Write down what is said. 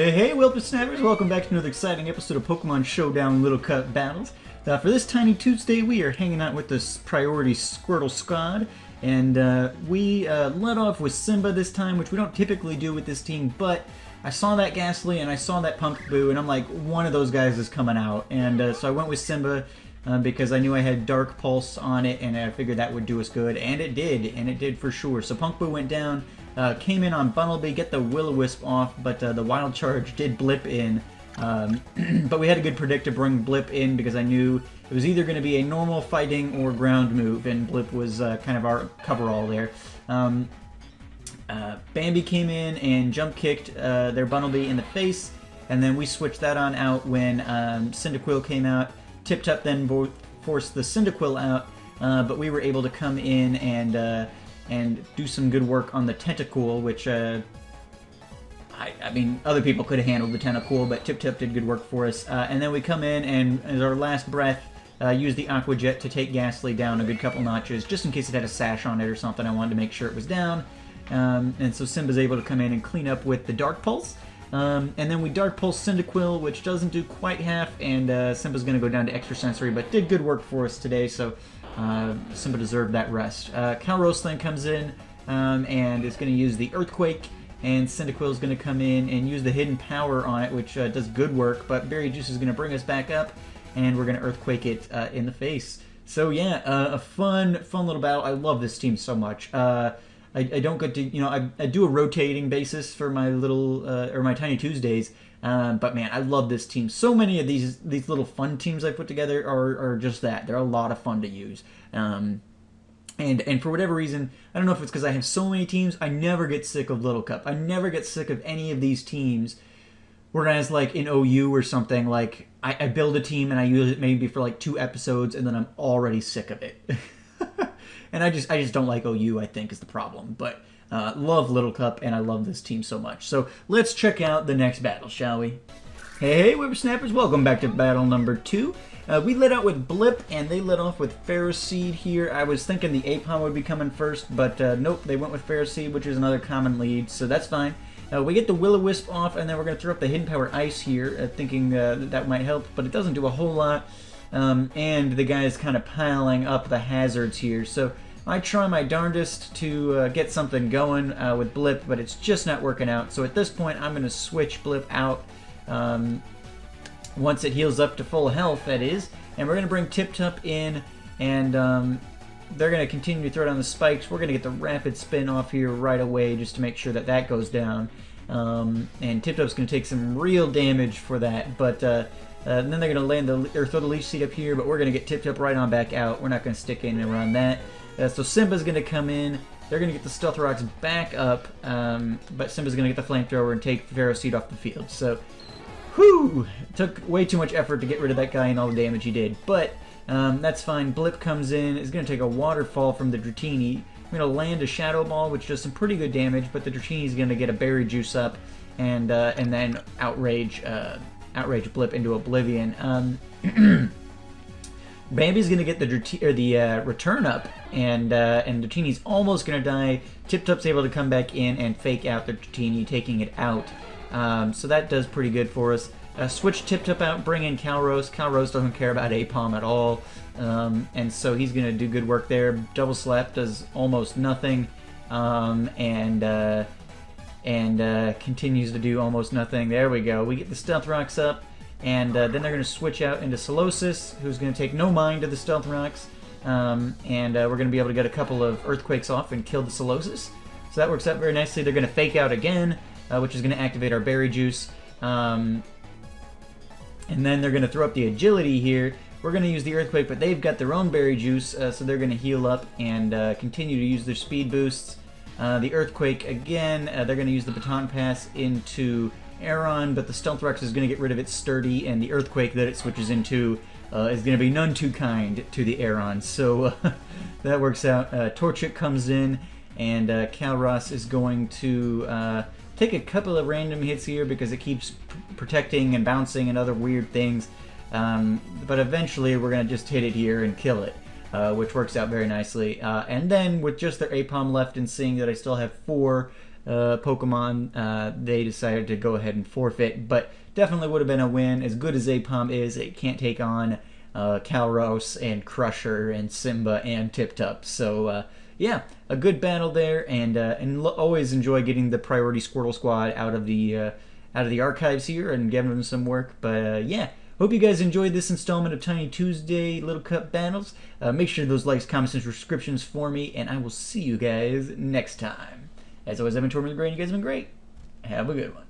Hey, Whippersnappers! Welcome back to another exciting episode of Pokemon Showdown Little Cup Battles. For this Tiny Tuesday, we are hanging out with the Priority Squirtle Squad, and we led off with Simba this time, which we don't typically do with this team, but I saw that Ghastly and I saw that Pumpkaboo, and I'm like, one of those guys is coming out, and so I went with Simba because I knew I had Dark Pulse on it, and I figured that would do us good, and it did for sure. So Pumpkaboo went down. Came in on Bunnelby, get the Will-O-Wisp off, but the Wild Charge did blip in. But we had a good predict to bring Blip in because I knew it was either going to be a normal fighting or ground move, and Blip was kind of our coverall there. Bambi came in and jump kicked their Bunnelby in the face, and then we switched that on out when Cyndaquil came out. Tip Top then forced the Cyndaquil out, but we were able to come in and do some good work on the Tentacool, which, I mean, other people could have handled the Tentacool, but Tip Tip did good work for us. And then we come in and, as our last breath, use the Aqua Jet to take Ghastly down a good couple notches, just in case it had a sash on it or something. I wanted to make sure it was down. And so Simba's able to come in and clean up with the Dark Pulse. And then we Dark Pulse Cyndaquil, which doesn't do quite half, and Simba's going to go down to Extra Sensory, but did good work for us today, so Simba deserved that rest. Calros then comes in and is going to use the Earthquake, and Cyndaquil is going to come in and use the Hidden Power on it, which does good work, but Berry Juice is going to bring us back up, and we're going to Earthquake it in the face. So yeah, a fun little battle. I love this team so much. I don't get to, you know, I do a rotating basis for my little, or my Tiny Tuesdays, but man, I love this team. So many of these little fun teams I put together are just that. They're a lot of fun to use. And for whatever reason, I don't know if it's because I have so many teams, I never get sick of Little Cup. I never get sick of any of these teams. Whereas like in OU or something, like I build a team and I use it maybe for like 2 episodes and then I'm already sick of it. And I just don't like OU, I think, is the problem. But love Little Cup, and I love this team so much. So let's check out the next battle, shall we? Hey, Whippersnappers, welcome back to battle number 2. We lit out with Blip, and they lit off with Ferroseed here. I was thinking the Aipom would be coming first, but nope, they went with Ferroseed, which is another common lead, so that's fine. We get the Will-O-Wisp off, and then we're going to throw up the Hidden Power Ice here, thinking that might help, but it doesn't do a whole lot. And the guy is kind of piling up the hazards here, so I try my darndest to get something going with Blip, but it's just not working out. So at this point, I'm going to switch Blip out once it heals up to full health, that is, and we're going to bring Tip Top in, and they're going to continue to throw down the spikes. We're going to get the Rapid Spin off here right away just to make sure that that goes down, and Tip Top's going to take some real damage for that, but and then they're going to land or throw the Leech Seed up here, but we're going to get Tip Top right on back out. We're not going to stick in around that. So Simba's going to come in. They're going to get the Stealth Rocks back up, but Simba's going to get the Flamethrower and take Ferroseed off the field. So, whew! It took way too much effort to get rid of that guy and all the damage he did. But that's fine. Blip comes in. Is going to take a Waterfall from the Dratini. We're going to land a Shadow Ball, which does some pretty good damage, but the Dratini is going to get a Berry Juice up and then Outrage Blip into Oblivion. Bambi's gonna get the return up, and Dratini's almost gonna die. Tip Top's able to come back in and fake out the Dratini, taking it out. So that does pretty good for us. Switch Tip Top out, bring in Calros. Calros doesn't care about Aipom at all, and so he's gonna do good work there. Double Slap does almost nothing, and continues to do almost nothing. There we go. We get the Stealth Rocks up. And then they're going to switch out into Solosis, who's going to take no mind to the Stealth Rocks. And we're going to be able to get a couple of Earthquakes off and kill the Solosis. So that works out very nicely. They're going to fake out again, which is going to activate our Berry Juice. And then they're going to throw up the Agility here. We're going to use the Earthquake, but they've got their own Berry Juice, so they're going to heal up and continue to use their speed boosts. The Earthquake, again, they're going to use the Baton Pass into Aeron, but the Stealth Rocks is going to get rid of its Sturdy, and the Earthquake that it switches into is going to be none too kind to the Aeron. So that works out. Torchic comes in, and Calros is going to take a couple of random hits here because it keeps protecting and bouncing and other weird things. But eventually we're going to just hit it here and kill it, which works out very nicely. And then with just their Aipom left and seeing that I still have 4 Pokemon, they decided to go ahead and forfeit, but definitely would have been a win. As good as Apom is, it can't take on Calros and Crusher and Simba and Tip-Top. So yeah, a good battle there, and always enjoy getting the priority Squirtle Squad out of the archives here and giving them some work. But yeah, hope you guys enjoyed this installment of Tiny Tuesday Little Cup Battles. Make sure those likes, comments, and subscriptions for me, and I will see you guys next time. As always, I've been Tortimer the Great, and you guys have been great. Have a good one.